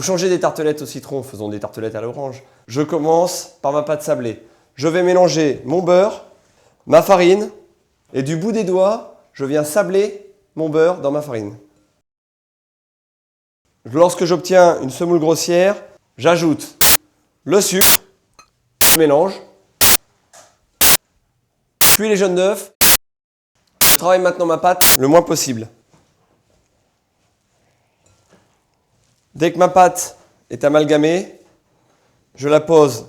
Pour changer des tartelettes au citron, faisons des tartelettes à l'orange. Je commence par ma pâte sablée. Je vais mélanger mon beurre, ma farine et du bout des doigts, je viens sabler mon beurre dans ma farine. Lorsque j'obtiens une semoule grossière, j'ajoute le sucre, je mélange, puis les jaunes d'œufs. Je travaille maintenant ma pâte le moins possible. Dès que ma pâte est amalgamée, je la pose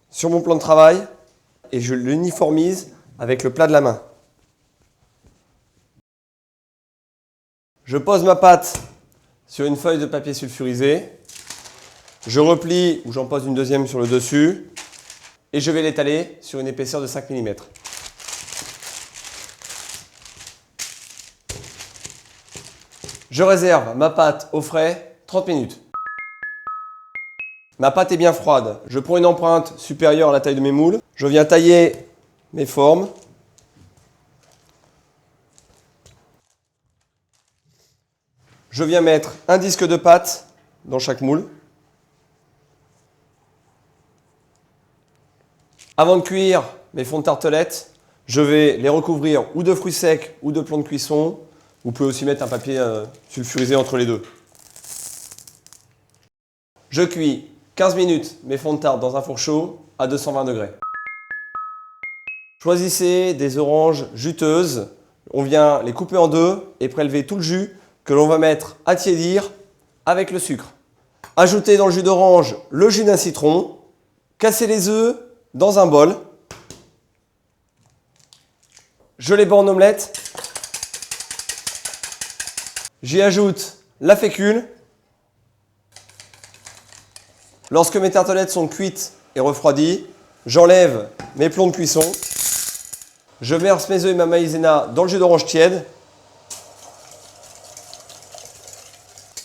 sur mon plan de travail et je l'uniformise avec le plat de la main. Je pose ma pâte sur une feuille de papier sulfurisé, je replie ou j'en pose une deuxième sur le dessus et je vais l'étaler sur une épaisseur de 5 mm. Je réserve ma pâte au frais 30 minutes. Ma pâte est bien froide. Je prends une empreinte supérieure à la taille de mes moules. Je viens tailler mes formes. Je viens mettre un disque de pâte dans chaque moule. Avant de cuire mes fonds de tartelettes, je vais les recouvrir ou de fruits secs ou de plomb de cuisson. Vous pouvez aussi mettre un papier sulfurisé entre les deux. Je cuis 15 minutes mes fonds de tarte dans un four chaud à 220 degrés. Choisissez des oranges juteuses. On vient les couper en deux et prélever tout le jus que l'on va mettre à tiédir avec le sucre. Ajoutez dans le jus d'orange le jus d'un citron. Cassez les œufs dans un bol. Je les bats en omelette. J'y ajoute la fécule. Lorsque mes tartelettes sont cuites et refroidies, j'enlève mes plombs de cuisson. Je verse mes œufs et ma maïzena dans le jus d'orange tiède.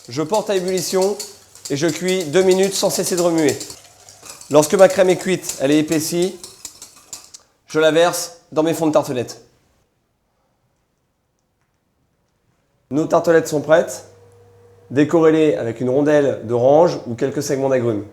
Je porte à ébullition et je cuis 2 minutes sans cesser de remuer. Lorsque ma crème est cuite, elle est épaissie, je la verse dans mes fonds de tartelettes. Nos tartelettes sont prêtes. Décorez-les avec une rondelle d'orange ou quelques segments d'agrumes.